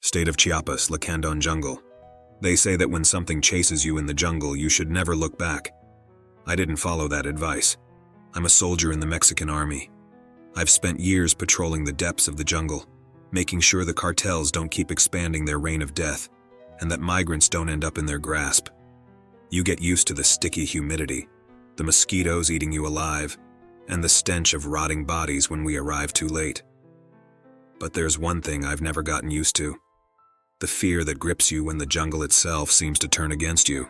State of Chiapas, Lacandon Jungle. They say that when something chases you in the jungle, you should never look back. I didn't follow that advice. I'm a soldier in the Mexican army. I've spent years patrolling the depths of the jungle, making sure the cartels don't keep expanding their reign of death, and that migrants don't end up in their grasp. You get used to the sticky humidity, the mosquitoes eating you alive, and the stench of rotting bodies when we arrive too late. But there's one thing I've never gotten used to: the fear that grips you when the jungle itself seems to turn against you.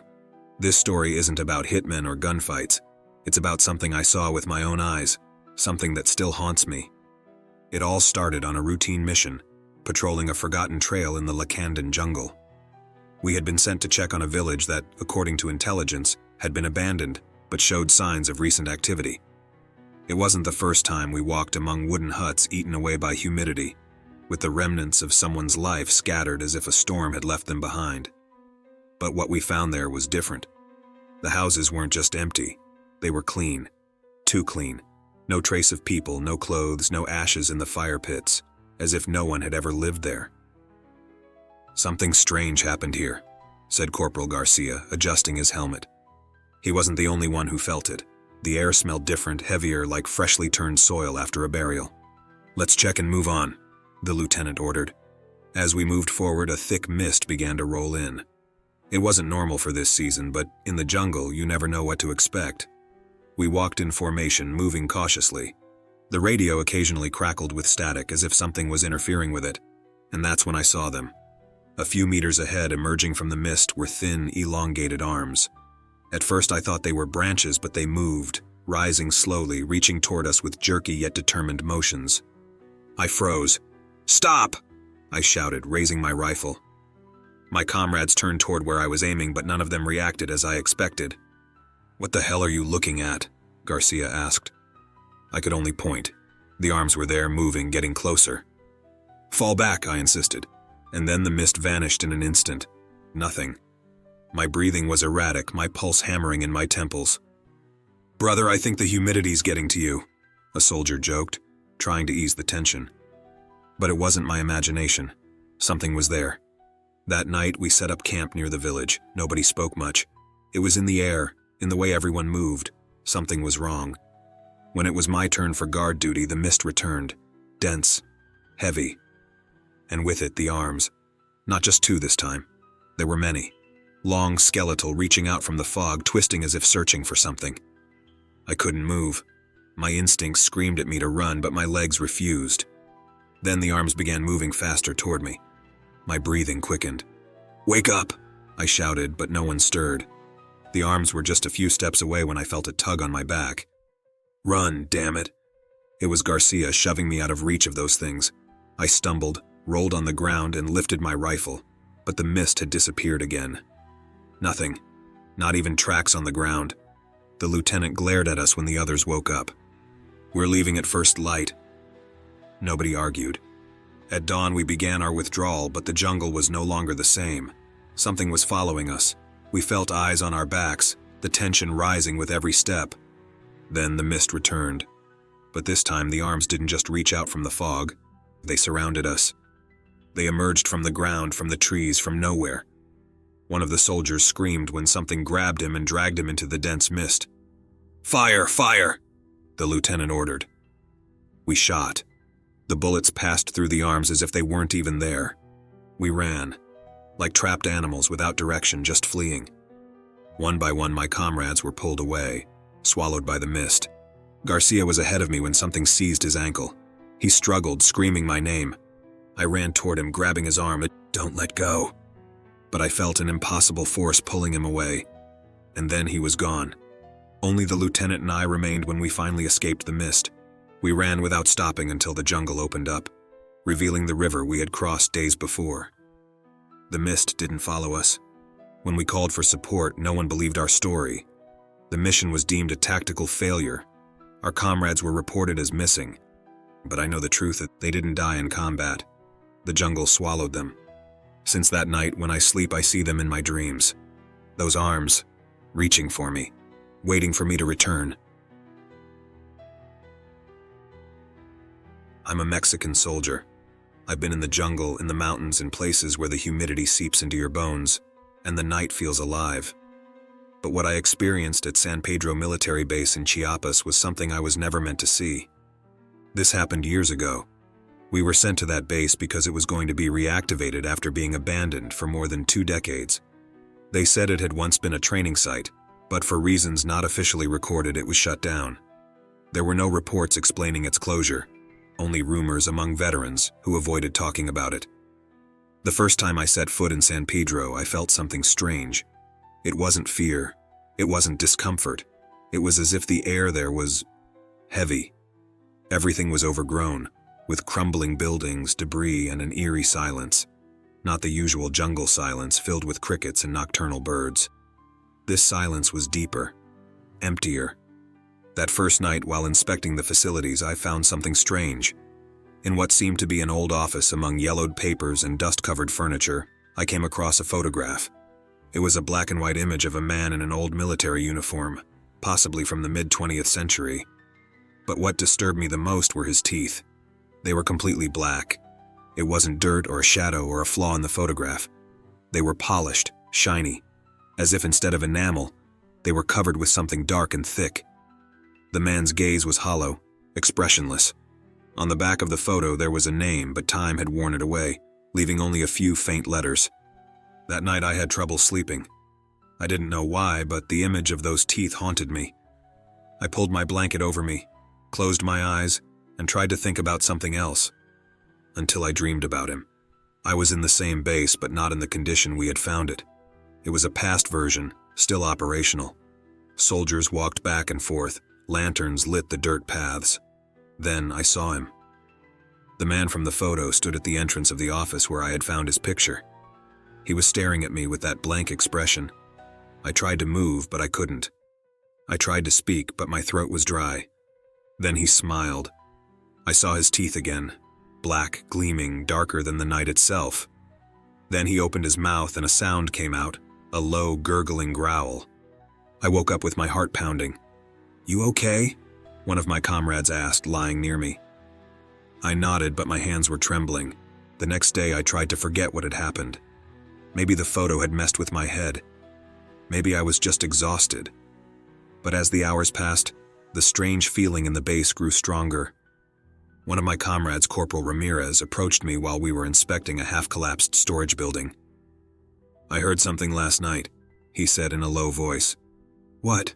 This story isn't about hitmen or gunfights. It's about something I saw with my own eyes, something that still haunts me. It all started on a routine mission, patrolling a forgotten trail in the Lacandon jungle. We had been sent to check on a village that, according to intelligence, had been abandoned but showed signs of recent activity. It wasn't the first time we walked among wooden huts eaten away by humidity, with the remnants of someone's life scattered as if a storm had left them behind. But what we found there was different. The houses weren't just empty, they were clean. Too clean. No trace of people, no clothes, no ashes in the fire pits, as if no one had ever lived there. "Something strange happened here," said Corporal Garcia, adjusting his helmet. He wasn't the only one who felt it. The air smelled different, heavier, like freshly turned soil after a burial. "Let's check and move on," the lieutenant ordered. As we moved forward, a thick mist began to roll in. It wasn't normal for this season, but in the jungle, you never know what to expect. We walked in formation, moving cautiously. The radio occasionally crackled with static as if something was interfering with it, and that's when I saw them. A few meters ahead, emerging from the mist, were thin, elongated arms. At first I thought they were branches, but they moved, rising slowly, reaching toward us with jerky yet determined motions. I froze. "Stop!" I shouted, raising my rifle. My comrades turned toward where I was aiming, but none of them reacted as I expected. "What the hell are you looking at?" Garcia asked. I could only point. The arms were there, moving, getting closer. "Fall back," I insisted, and then the mist vanished in an instant. Nothing. My breathing was erratic, my pulse hammering in my temples. "Brother, I think the humidity's getting to you," a soldier joked, trying to ease the tension. But it wasn't my imagination. Something was there. That night, we set up camp near the village. Nobody spoke much. It was in the air, in the way everyone moved. Something was wrong. When it was my turn for guard duty, the mist returned. Dense. Heavy. And with it, the arms. Not just two this time. There were many. Long, skeletal, reaching out from the fog, twisting as if searching for something. I couldn't move. My instincts screamed at me to run, but my legs refused. Then the arms began moving faster toward me. My breathing quickened. "Wake up!" I shouted, but no one stirred. The arms were just a few steps away when I felt a tug on my back. "Run, damn it!" It was Garcia shoving me out of reach of those things. I stumbled, rolled on the ground, and lifted my rifle, but the mist had disappeared again. Nothing. Not even tracks on the ground. The lieutenant glared at us when the others woke up. "We're leaving at first light." Nobody argued. At dawn, we began our withdrawal, but the jungle was no longer the same. Something was following us. We felt eyes on our backs, the tension rising with every step. Then the mist returned. But this time, the arms didn't just reach out from the fog. They surrounded us. They emerged from the ground, from the trees, from nowhere. One of the soldiers screamed when something grabbed him and dragged him into the dense mist. "Fire! Fire!" the lieutenant ordered. We shot. The bullets passed through the arms as if they weren't even there. We ran, like trapped animals without direction, just fleeing. One by one, my comrades were pulled away, swallowed by the mist. Garcia was ahead of me when something seized his ankle. He struggled, screaming my name. I ran toward him, grabbing his arm. "Don't let go." But I felt an impossible force pulling him away. And then he was gone. Only the lieutenant and I remained when we finally escaped the mist. We ran without stopping until the jungle opened up, revealing the river we had crossed days before. The mist didn't follow us. When we called for support, no one believed our story. The mission was deemed a tactical failure. Our comrades were reported as missing. But I know the truth that they didn't die in combat. The jungle swallowed them. Since that night, when I sleep, I see them in my dreams. Those arms, reaching for me, waiting for me to return. I'm a Mexican soldier. I've been in the jungle, in the mountains, in places where the humidity seeps into your bones, and the night feels alive. But what I experienced at San Pedro Military Base in Chiapas was something I was never meant to see. This happened years ago. We were sent to that base because it was going to be reactivated after being abandoned for more than 2 decades. They said it had once been a training site, but for reasons not officially recorded, it was shut down. There were no reports explaining its closure, only rumors among veterans who avoided talking about it. The first time I set foot in San Pedro, I felt something strange. It wasn't fear. It wasn't discomfort. It was as if the air there was heavy. Everything was overgrown, with crumbling buildings, debris, and an eerie silence. Not the usual jungle silence filled with crickets and nocturnal birds. This silence was deeper, emptier. That first night, while inspecting the facilities, I found something strange. In what seemed to be an old office among yellowed papers and dust-covered furniture, I came across a photograph. It was a black and white image of a man in an old military uniform, possibly from the mid-20th century. But what disturbed me the most were his teeth. They were completely black. It wasn't dirt or a shadow or a flaw in the photograph. They were polished, shiny, as if instead of enamel, they were covered with something dark and thick. The man's gaze was hollow, expressionless. On the back of the photo there was a name, but time had worn it away, leaving only a few faint letters. That night I had trouble sleeping. I didn't know why, but the image of those teeth haunted me. I pulled my blanket over me, closed my eyes, and tried to think about something else. Until I dreamed about him. I was in the same base, but not in the condition we had found it. It was a past version, still operational. Soldiers walked back and forth, lanterns lit the dirt paths. Then I saw him. The man from the photo stood at the entrance of the office where I had found his picture. He was staring at me with that blank expression. I tried to move, but I couldn't. I tried to speak, but my throat was dry. Then he smiled. I saw his teeth again, black, gleaming, darker than the night itself. Then he opened his mouth and a sound came out, a low, gurgling growl. I woke up with my heart pounding. "You okay?" one of my comrades asked, lying near me. I nodded, but my hands were trembling. The next day I tried to forget what had happened. Maybe the photo had messed with my head. Maybe I was just exhausted. But as the hours passed, the strange feeling in the base grew stronger. One of my comrades, Corporal Ramirez, approached me while we were inspecting a half-collapsed storage building. "I heard something last night," he said in a low voice. "What?"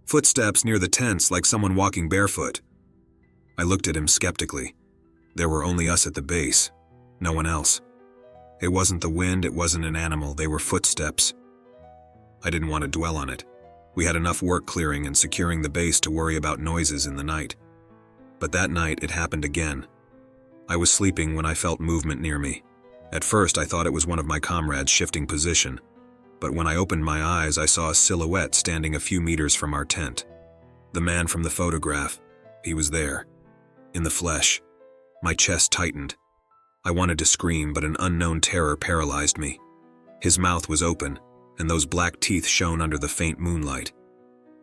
"Footsteps near the tents, like someone walking barefoot." I looked at him skeptically. There were only us at the base, no one else. It wasn't the wind, it wasn't an animal, they were footsteps. I didn't want to dwell on it. We had enough work clearing and securing the base to worry about noises in the night. But that night it happened again. I was sleeping when I felt movement near me. At first I thought it was one of my comrades shifting position, but when I opened my eyes I saw a silhouette standing a few meters from our tent. The man from the photograph, he was there, in the flesh. My chest tightened. I wanted to scream, but an unknown terror paralyzed me. His mouth was open, and those black teeth shone under the faint moonlight.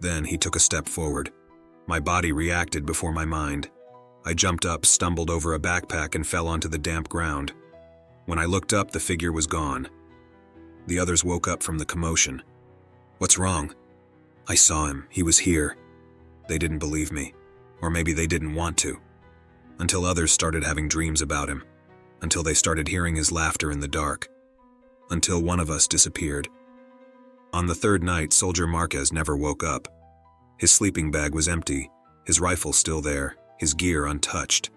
Then he took a step forward. My body reacted before my mind. I jumped up, stumbled over a backpack, and fell onto the damp ground. When I looked up, the figure was gone. The others woke up from the commotion. "What's wrong?" I saw him. He was here. They didn't believe me. Or maybe they didn't want to. Until others started having dreams about him. Until they started hearing his laughter in the dark. Until one of us disappeared. On the third night, Soldier Marquez never woke up. His sleeping bag was empty, his rifle still there, his gear untouched.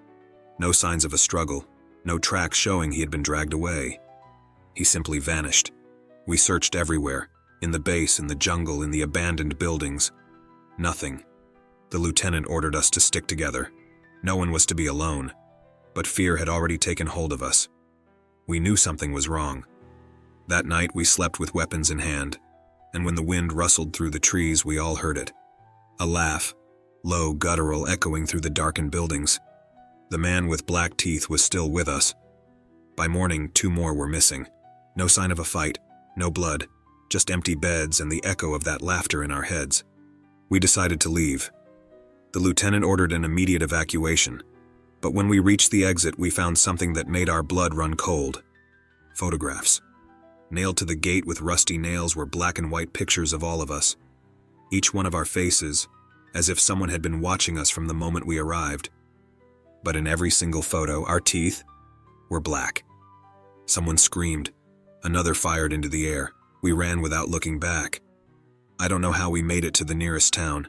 No signs of a struggle, no tracks showing he had been dragged away. He simply vanished. We searched everywhere, in the base, in the jungle, in the abandoned buildings. Nothing. The lieutenant ordered us to stick together. No one was to be alone, but fear had already taken hold of us. We knew something was wrong. That night we slept with weapons in hand, and when the wind rustled through the trees, we all heard it. A laugh, low, guttural, echoing through the darkened buildings. The man with black teeth was still with us. By morning, 2 more were missing. No sign of a fight, no blood, just empty beds and the echo of that laughter in our heads. We decided to leave. The lieutenant ordered an immediate evacuation, But when we reached the exit, we found something that made our blood run cold. Photographs. Nailed to the gate with rusty nails were black and white pictures of all of us. Each one of our faces, as if someone had been watching us from the moment we arrived. But in every single photo, our teeth were black. Someone screamed. Another fired into the air. We ran without looking back. I don't know how we made it to the nearest town.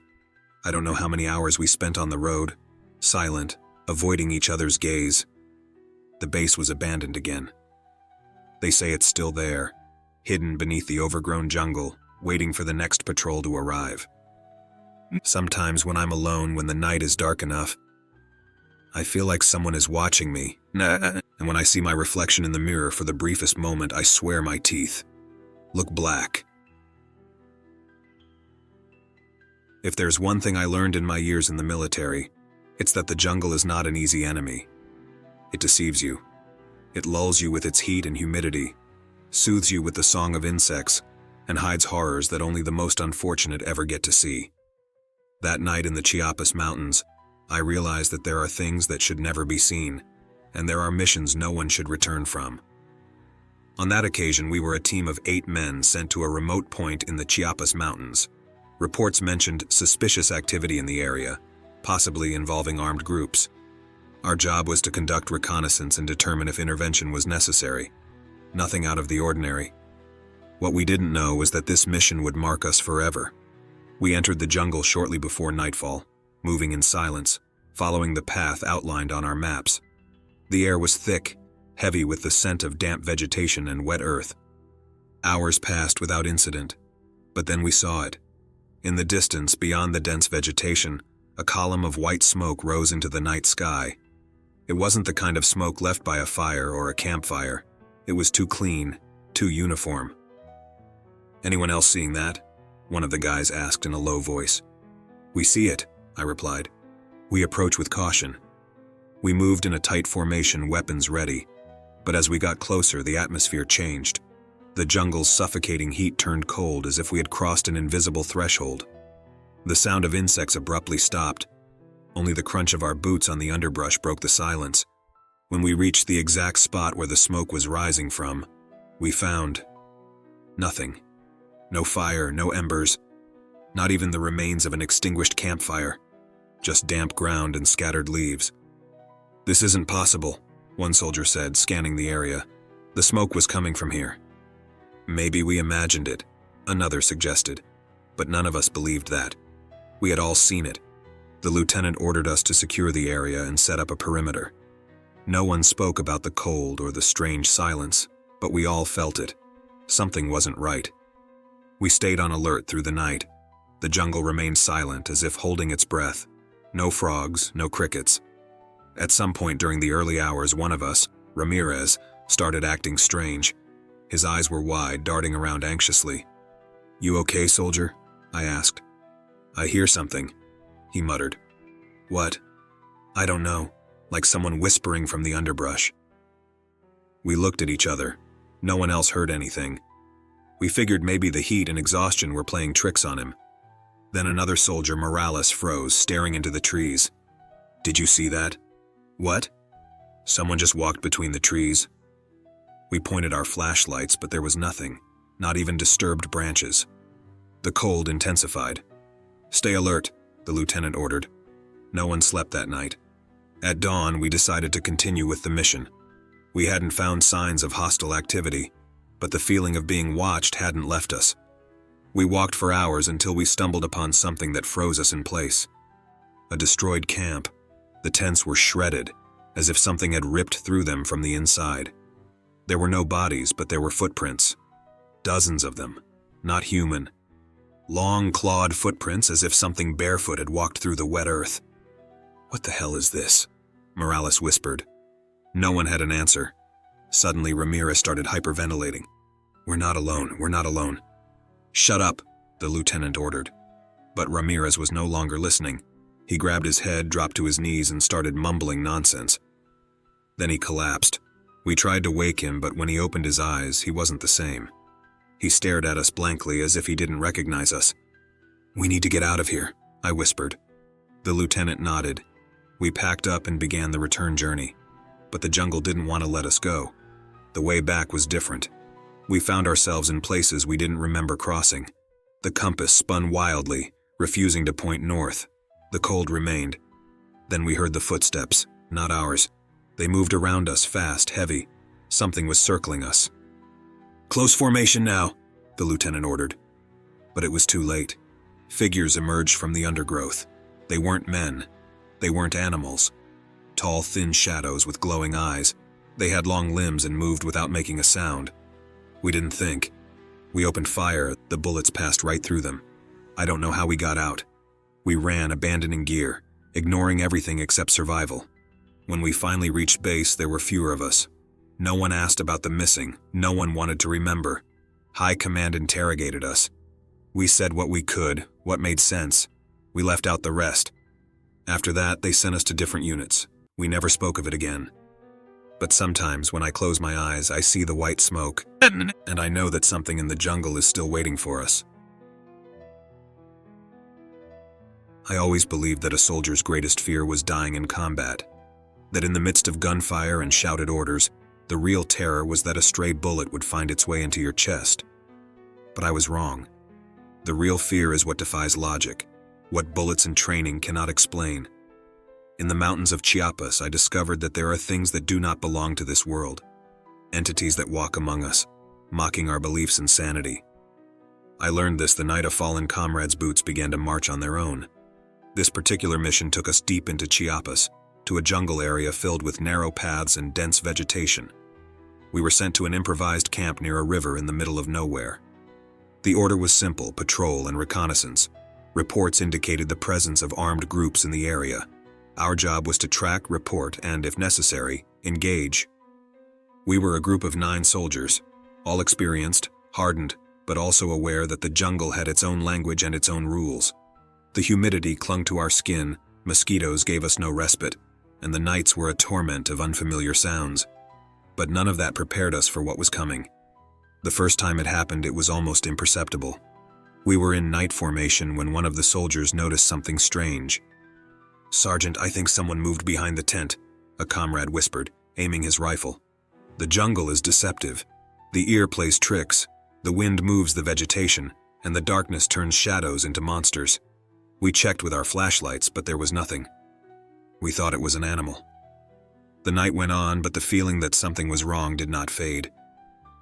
I don't know how many hours we spent on the road, silent, avoiding each other's gaze. The base was abandoned again. They say it's still there, hidden beneath the overgrown jungle, waiting for the next patrol to arrive. Sometimes when I'm alone, when the night is dark enough, I feel like someone is watching me. And when I see my reflection in the mirror for the briefest moment, I swear my teeth look black. If there's one thing I learned in my years in the military, it's that the jungle is not an easy enemy. It deceives you. It lulls you with its heat and humidity, soothes you with the song of insects, and hides horrors that only the most unfortunate ever get to see. That night in the Chiapas Mountains, I realized that there are things that should never be seen, and there are missions no one should return from. On that occasion, we were a team of 8 men sent to a remote point in the Chiapas Mountains. Reports mentioned suspicious activity in the area, possibly involving armed groups. Our job was to conduct reconnaissance and determine if intervention was necessary. Nothing out of the ordinary. What we didn't know was that this mission would mark us forever. We entered the jungle shortly before nightfall, moving in silence, following the path outlined on our maps. The air was thick, heavy with the scent of damp vegetation and wet earth. Hours passed without incident, but then we saw it. In the distance, beyond the dense vegetation, a column of white smoke rose into the night sky. It wasn't the kind of smoke left by a fire or a campfire. It was too clean, too uniform. "Anyone else seeing that?" one of the guys asked in a low voice. "We see it," I replied. "We approach with caution." We moved in a tight formation, weapons ready. But as we got closer, the atmosphere changed. The jungle's suffocating heat turned cold, as if we had crossed an invisible threshold. The sound of insects abruptly stopped. Only the crunch of our boots on the underbrush broke the silence. When we reached the exact spot where the smoke was rising from, we found nothing. No fire, no embers, not even the remains of an extinguished campfire. Just damp ground and scattered leaves. "This isn't possible," one soldier said, scanning the area. "The smoke was coming from here." "Maybe we imagined it," another suggested, but none of us believed that. We had all seen it. The lieutenant ordered us to secure the area and set up a perimeter. No one spoke about the cold or the strange silence, but we all felt it. Something wasn't right. We stayed on alert through the night. The jungle remained silent, as if holding its breath. No frogs, no crickets. At some point during the early hours, one of us, Ramirez, started acting strange. His eyes were wide, darting around anxiously. "You okay, soldier?" I asked. "I hear something," he muttered. "What?" "I don't know, like someone whispering from the underbrush." We looked at each other. No one else heard anything. We figured maybe the heat and exhaustion were playing tricks on him. Then another soldier, Morales, froze, staring into the trees. "Did you see that?" "What?" "Someone just walked between the trees." We pointed our flashlights, but there was nothing, not even disturbed branches. The cold intensified. "Stay alert," the lieutenant ordered. No one slept that night. At dawn, we decided to continue with the mission. We hadn't found signs of hostile activity, but the feeling of being watched hadn't left us. We walked for hours until we stumbled upon something that froze us in place. A destroyed camp. The tents were shredded, as if something had ripped through them from the inside. There were no bodies, but there were footprints. Dozens of them. Not human. Long, clawed footprints, as if something barefoot had walked through the wet earth. "What the hell is this?" Morales whispered. No one had an answer. Suddenly, Ramirez started hyperventilating. "We're not alone, we're not alone." "Shut up," the lieutenant ordered. But Ramirez was no longer listening. He grabbed his head, dropped to his knees, and started mumbling nonsense. Then he collapsed. We tried to wake him, but when he opened his eyes, he wasn't the same. He stared at us blankly, as if he didn't recognize us. "We need to get out of here," I whispered. The lieutenant nodded. We packed up and began the return journey. But the jungle didn't want to let us go. The way back was different. We found ourselves in places we didn't remember crossing. The compass spun wildly, refusing to point north. The cold remained. Then we heard the footsteps, not ours. They moved around us fast, heavy. Something was circling us. "Close formation now," the lieutenant ordered. But it was too late. Figures emerged from the undergrowth. They weren't men. They weren't animals. Tall, thin shadows with glowing eyes. They had long limbs and moved without making a sound. We didn't think. We opened fire. The bullets passed right through them. I don't know how we got out. We ran, abandoning gear, ignoring everything except survival. When we finally reached base, there were fewer of us. No one asked about the missing. No one wanted to remember. High Command interrogated us. We said what we could, what made sense. We left out the rest. After that, they sent us to different units. We never spoke of it again. But sometimes, when I close my eyes, I see the white smoke, and I know that something in the jungle is still waiting for us. I always believed that a soldier's greatest fear was dying in combat. That in the midst of gunfire and shouted orders, the real terror was that a stray bullet would find its way into your chest. But I was wrong. The real fear is what defies logic, what bullets and training cannot explain. In the mountains of Chiapas, I discovered that there are things that do not belong to this world. Entities that walk among us, mocking our beliefs and sanity. I learned this the night a fallen comrade's boots began to march on their own. This particular mission took us deep into Chiapas, to a jungle area filled with narrow paths and dense vegetation. We were sent to an improvised camp near a river in the middle of nowhere. The order was simple: patrol and reconnaissance. Reports indicated the presence of armed groups in the area. Our job was to track, report, and, if necessary, engage. We were a group of 9 soldiers, all experienced, hardened, but also aware that the jungle had its own language and its own rules. The humidity clung to our skin, mosquitoes gave us no respite, and the nights were a torment of unfamiliar sounds. But none of that prepared us for what was coming. The first time it happened, it was almost imperceptible. We were in night formation when one of the soldiers noticed something strange. "Sergeant, I think someone moved behind the tent," a comrade whispered, aiming his rifle. The jungle is deceptive. The ear plays tricks. The wind moves the vegetation, and the darkness turns shadows into monsters. We checked with our flashlights, but there was nothing. We thought it was an animal. The night went on, but the feeling that something was wrong did not fade.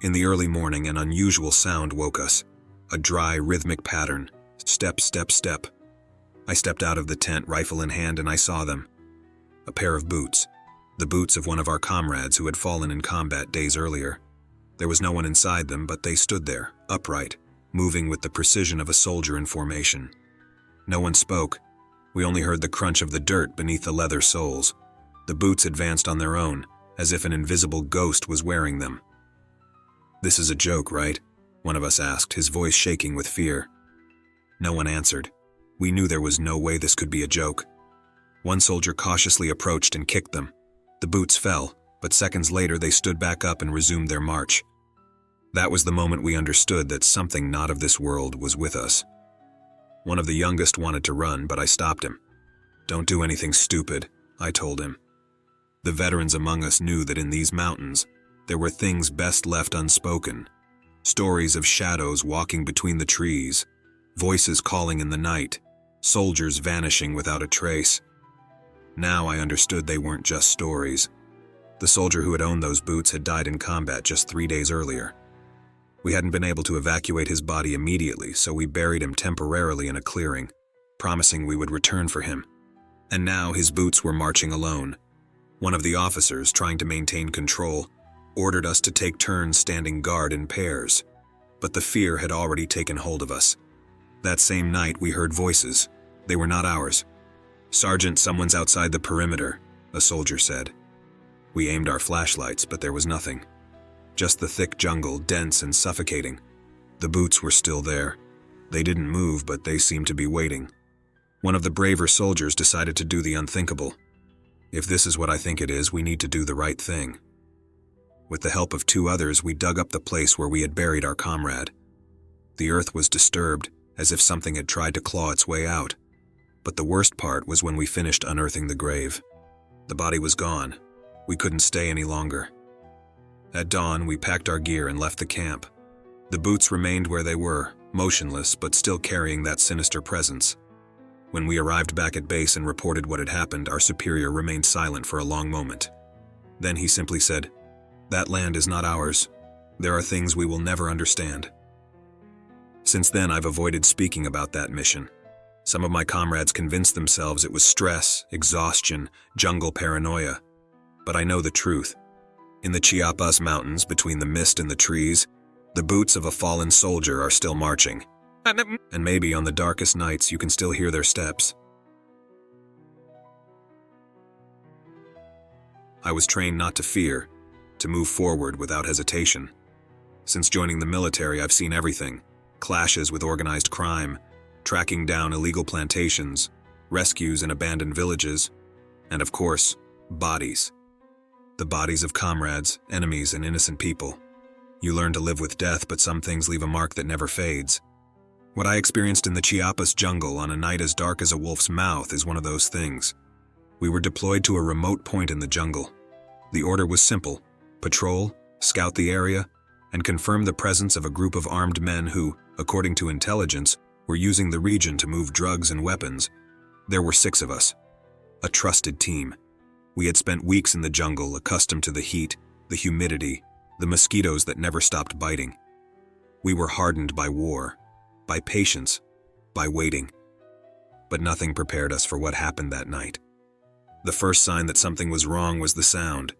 In the early morning, an unusual sound woke us. A dry, rhythmic pattern. Step, step, step. I stepped out of the tent, rifle in hand, and I saw them. A pair of boots. The boots of one of our comrades who had fallen in combat days earlier. There was no one inside them, but they stood there, upright, moving with the precision of a soldier in formation. No one spoke. We only heard the crunch of the dirt beneath the leather soles. The boots advanced on their own, as if an invisible ghost was wearing them. "This is a joke, right?" one of us asked, his voice shaking with fear. No one answered. We knew there was no way this could be a joke. One soldier cautiously approached and kicked them. The boots fell, but seconds later they stood back up and resumed their march. That was the moment we understood that something not of this world was with us. One of the youngest wanted to run, but I stopped him. "Don't do anything stupid," I told him. The veterans among us knew that in these mountains, there were things best left unspoken. Stories of shadows walking between the trees, voices calling in the night, soldiers vanishing without a trace. Now I understood they weren't just stories. The soldier who had owned those boots had died in combat just 3 days earlier. We hadn't been able to evacuate his body immediately, so we buried him temporarily in a clearing, promising we would return for him. And now his boots were marching alone. One of the officers, trying to maintain control, ordered us to take turns standing guard in pairs. But the fear had already taken hold of us. That same night we heard voices. They were not ours. "Sergeant, someone's outside the perimeter," a soldier said. We aimed our flashlights, but there was nothing. Just the thick jungle, dense and suffocating. The boots were still there. They didn't move, but they seemed to be waiting. One of the braver soldiers decided to do the unthinkable. "If this is what I think it is, we need to do the right thing." With the help of 2 others, we dug up the place where we had buried our comrade. The earth was disturbed, as if something had tried to claw its way out. But the worst part was when we finished unearthing the grave. The body was gone. We couldn't stay any longer. At dawn, we packed our gear and left the camp. The boots remained where they were, motionless but still carrying that sinister presence. When we arrived back at base and reported what had happened, our superior remained silent for a long moment. Then he simply said, "That land is not ours. There are things we will never understand." Since then, I've avoided speaking about that mission. Some of my comrades convinced themselves it was stress, exhaustion, jungle paranoia. But I know the truth. In the Chiapas mountains, between the mist and the trees, the boots of a fallen soldier are still marching. And maybe on the darkest nights you can still hear their steps. I was trained not to fear, to move forward without hesitation. Since joining the military, I've seen everything: clashes with organized crime, tracking down illegal plantations, rescues in abandoned villages, and of course, bodies. The bodies of comrades, enemies, and innocent people. You learn to live with death, but some things leave a mark that never fades. What I experienced in the Chiapas jungle on a night as dark as a wolf's mouth is one of those things. We were deployed to a remote point in the jungle. The order was simple: patrol, scout the area, and confirm the presence of a group of armed men who, according to intelligence, were using the region to move drugs and weapons. There were 6 of us. A trusted team. We had spent weeks in the jungle, accustomed to the heat, the humidity, the mosquitoes that never stopped biting. We were hardened by war, by patience, by waiting. But nothing prepared us for what happened that night. The first sign that something was wrong was the sound,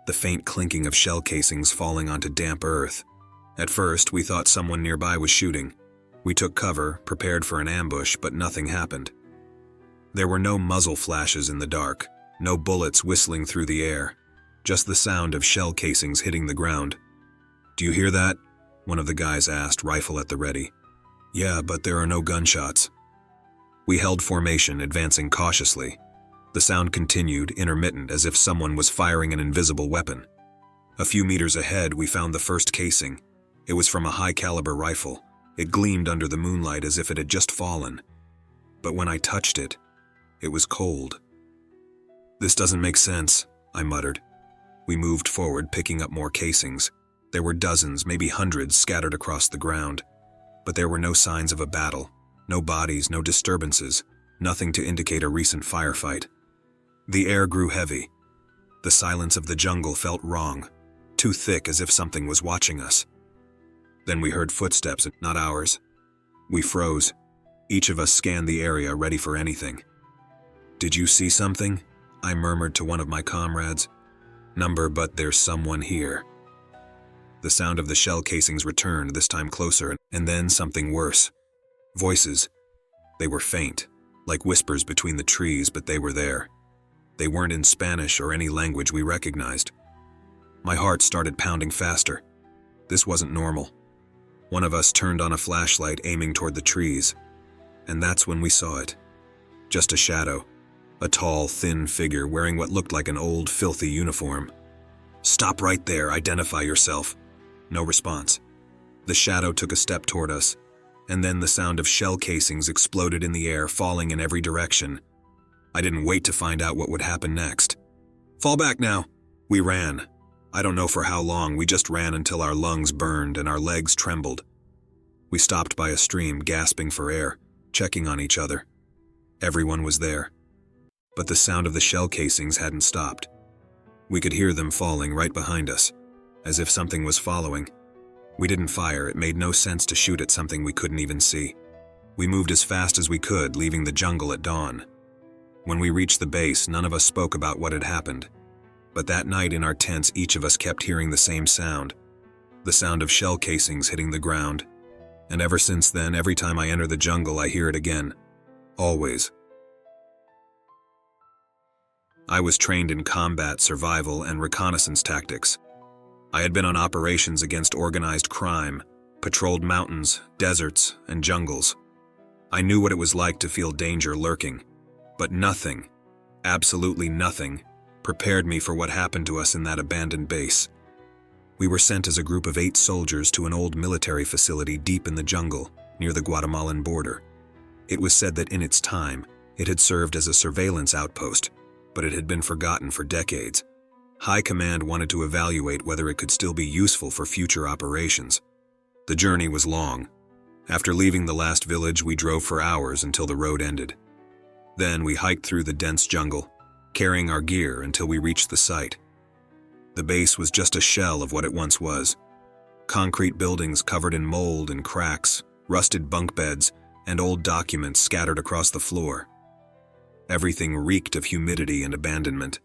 the faint clinking of shell casings falling onto damp earth. At first, we thought someone nearby was shooting. We took cover, prepared for an ambush, but nothing happened. There were no muzzle flashes in the dark, no bullets whistling through the air, just the sound of shell casings hitting the ground. "Do you hear that?" one of the guys asked, rifle at the ready. "Yeah, but there are no gunshots." We held formation, advancing cautiously. The sound continued, intermittent, as if someone was firing an invisible weapon. A few meters ahead, we found the first casing. It was from a high-caliber rifle. It gleamed under the moonlight as if it had just fallen. But when I touched it, it was cold. "This doesn't make sense," I muttered. We moved forward, picking up more casings. There were dozens, maybe hundreds, scattered across the ground. But there were no signs of a battle, no bodies, no disturbances, nothing to indicate a recent firefight. The air grew heavy. The silence of the jungle felt wrong, too thick, as if something was watching us. Then we heard footsteps, not ours. We froze. Each of us scanned the area, ready for anything. "Did you see something?" I murmured to one of my comrades. "Number, but there's someone here." The sound of the shell casings returned, this time closer, and then something worse. Voices. They were faint, like whispers between the trees, but they were there. They weren't in Spanish or any language we recognized. My heart started pounding faster. This wasn't normal. One of us turned on a flashlight, aiming toward the trees. And that's when we saw it. Just a shadow. A tall, thin figure wearing what looked like an old, filthy uniform. "Stop right there, identify yourself." No response. The shadow took a step toward us, and then the sound of shell casings exploded in the air, falling in every direction. I didn't wait to find out what would happen next. "Fall back now." We ran. I don't know for how long, we just ran until our lungs burned and our legs trembled. We stopped by a stream, gasping for air, checking on each other. Everyone was there. But the sound of the shell casings hadn't stopped. We could hear them falling right behind us, as if something was following. We didn't fire. It made no sense to shoot at something we couldn't even see. We moved as fast as we could, leaving the jungle at dawn. When we reached the base, none of us spoke about what had happened. But that night in our tents, each of us kept hearing the same sound. The sound of shell casings hitting the ground. And ever since then, every time I enter the jungle, I hear it again. Always. I was trained in combat, survival, and reconnaissance tactics. I had been on operations against organized crime, patrolled mountains, deserts, and jungles. I knew what it was like to feel danger lurking. But nothing, absolutely nothing, prepared me for what happened to us in that abandoned base. We were sent as a group of 8 soldiers to an old military facility deep in the jungle, near the Guatemalan border. It was said that in its time, it had served as a surveillance outpost, but it had been forgotten for decades. High Command wanted to evaluate whether it could still be useful for future operations. The journey was long. After leaving the last village, we drove for hours until the road ended. Then we hiked through the dense jungle, carrying our gear until we reached the site. The base was just a shell of what it once was. Concrete buildings covered in mold and cracks, rusted bunk beds, and old documents scattered across the floor. Everything reeked of humidity and abandonment.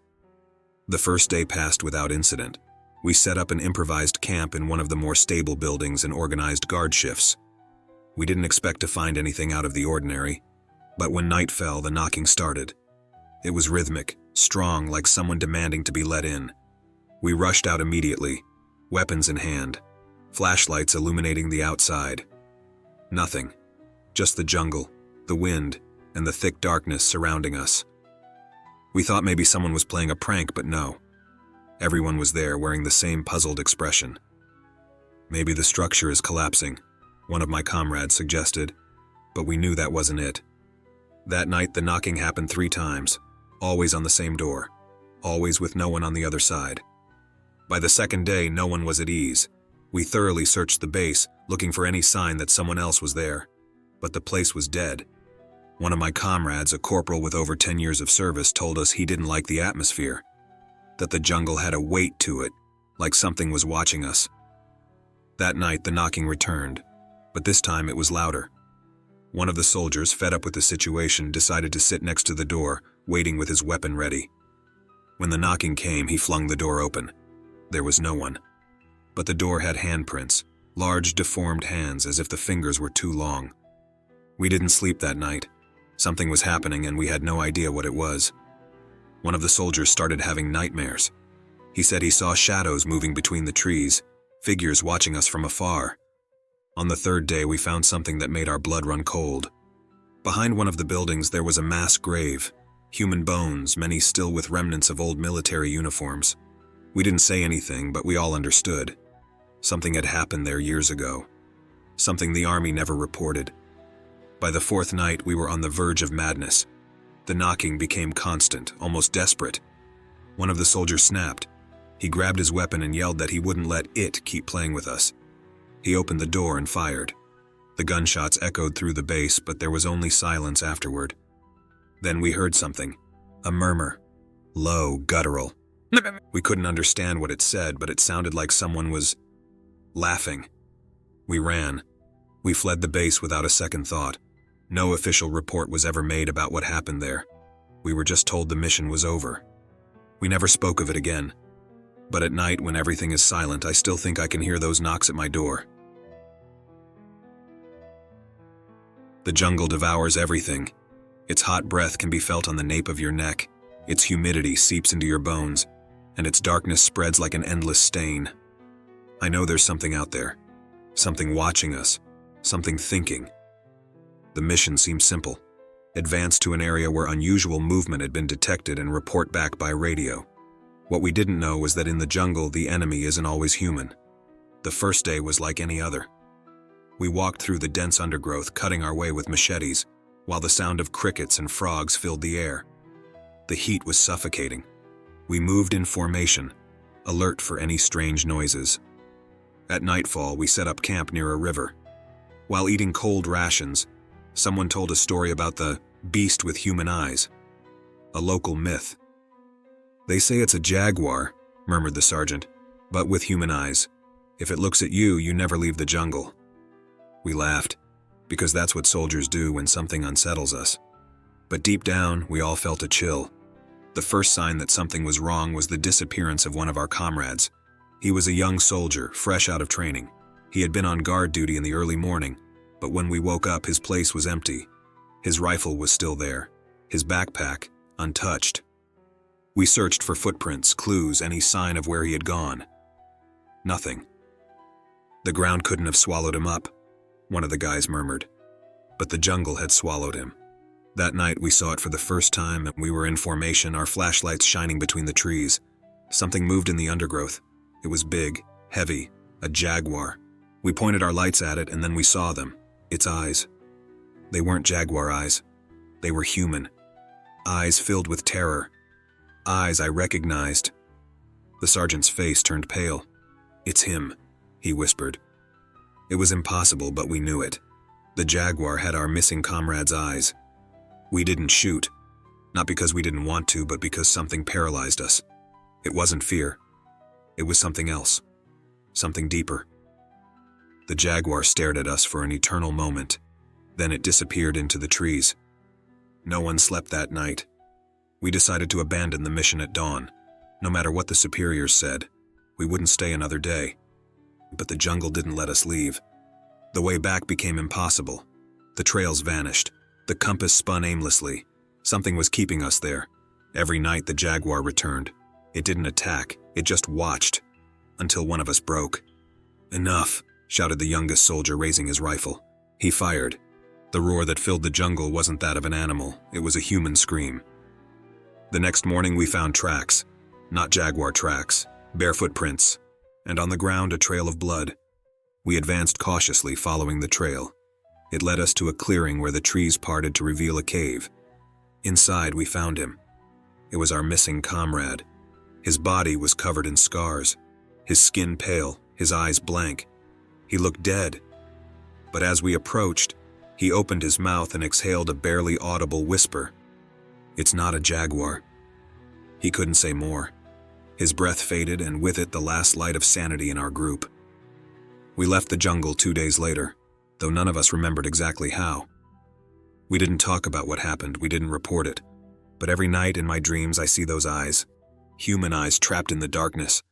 The first day passed without incident. We set up an improvised camp in one of the more stable buildings and organized guard shifts. We didn't expect to find anything out of the ordinary, but when night fell, the knocking started. It was rhythmic, strong, like someone demanding to be let in. We rushed out immediately, weapons in hand, flashlights illuminating the outside. Nothing. Just the jungle, the wind, and the thick darkness surrounding us. We thought maybe someone was playing a prank, but no. Everyone was there wearing the same puzzled expression. Maybe the structure is collapsing, one of my comrades suggested, but we knew that wasn't it. That night, the knocking happened 3 times, always on the same door, always with no one on the other side. By the second day, no one was at ease. We thoroughly searched the base, looking for any sign that someone else was there, but the place was dead. One of my comrades, a corporal with over 10 years of service, told us he didn't like the atmosphere, that the jungle had a weight to it, like something was watching us. That night, the knocking returned, but this time it was louder. One of the soldiers, fed up with the situation, decided to sit next to the door, waiting with his weapon ready. When the knocking came, he flung the door open. There was no one. But the door had handprints, large deformed hands as if the fingers were too long. We didn't sleep that night. Something was happening and we had no idea what it was. One of the soldiers started having nightmares. He said he saw shadows moving between the trees, figures watching us from afar. On the 3rd day, we found something that made our blood run cold. Behind one of the buildings, there was a mass grave, human bones, many still with remnants of old military uniforms. We didn't say anything, but we all understood. Something had happened there years ago. Something the army never reported. By the 4th night, we were on the verge of madness. The knocking became constant, almost desperate. One of the soldiers snapped. He grabbed his weapon and yelled that he wouldn't let it keep playing with us. He opened the door and fired. The gunshots echoed through the base, but there was only silence afterward. Then we heard something. A murmur. Low, guttural. We couldn't understand what it said, but it sounded like someone was laughing. We ran. We fled the base without a second thought. No official report was ever made about what happened there. We were just told the mission was over. We never spoke of it again. But at night, when everything is silent, I still think I can hear those knocks at my door. The jungle devours everything. Its hot breath can be felt on the nape of your neck. Its humidity seeps into your bones, and its darkness spreads like an endless stain. I know there's something out there. Something watching us. Something thinking. The mission seemed simple. Advance to an area where unusual movement had been detected and report back by radio. What we didn't know was that in the jungle, the enemy isn't always human. The first day was like any other. We walked through the dense undergrowth, cutting our way with machetes, while the sound of crickets and frogs filled the air. The heat was suffocating. We moved in formation, alert for any strange noises. At nightfall, we set up camp near a river. While eating cold rations, someone told a story about the beast with human eyes, a local myth. "They say it's a jaguar," murmured the sergeant, "but with human eyes. If it looks at you, you never leave the jungle." We laughed, because that's what soldiers do when something unsettles us. But deep down, we all felt a chill. The first sign that something was wrong was the disappearance of one of our comrades. He was a young soldier, fresh out of training. He had been on guard duty in the early morning, but when we woke up, his place was empty. His rifle was still there, his backpack untouched. We searched for footprints, clues, any sign of where he had gone. Nothing. "The ground couldn't have swallowed him up," one of the guys murmured. But the jungle had swallowed him. That night we saw it for the first time, and we were in formation, our flashlights shining between the trees. Something moved in the undergrowth. It was big, heavy, a jaguar. We pointed our lights at it, and then we saw them. Its eyes. They weren't jaguar eyes. They were human. Eyes filled with terror. eyes I recognized. The sergeant's face turned pale. "It's him," he whispered. It was impossible, but we knew it. The jaguar had our missing comrade's eyes. We didn't shoot, not because we didn't want to, but because something paralyzed us. It wasn't fear. It was something else, something deeper. The jaguar stared at us for an eternal moment. Then it disappeared into the trees. No one slept that night. We decided to abandon the mission at dawn. No matter what the superiors said, we wouldn't stay another day. But the jungle didn't let us leave. The way back became impossible. The trails vanished. The compass spun aimlessly. Something was keeping us there. Every night the jaguar returned. It didn't attack, it just watched. Until one of us broke. "Enough," shouted the youngest soldier, raising his rifle. He fired. The roar that filled the jungle wasn't that of an animal, it was a human scream. The next morning we found tracks. Not jaguar tracks, bare footprints, and on the ground a trail of blood. We advanced cautiously, following the trail. It led us to a clearing where the trees parted to reveal a cave. Inside we found him. It was our missing comrade. His body was covered in scars, his skin pale, his eyes blank. He looked dead. But as we approached, he opened his mouth and exhaled a barely audible whisper. "It's not a jaguar." He couldn't say more. His breath faded, and with it the last light of sanity in our group. We left the jungle 2 days later, though none of us remembered exactly how. We didn't talk about what happened, we didn't report it. But every night in my dreams I see those eyes. Human eyes trapped in the darkness.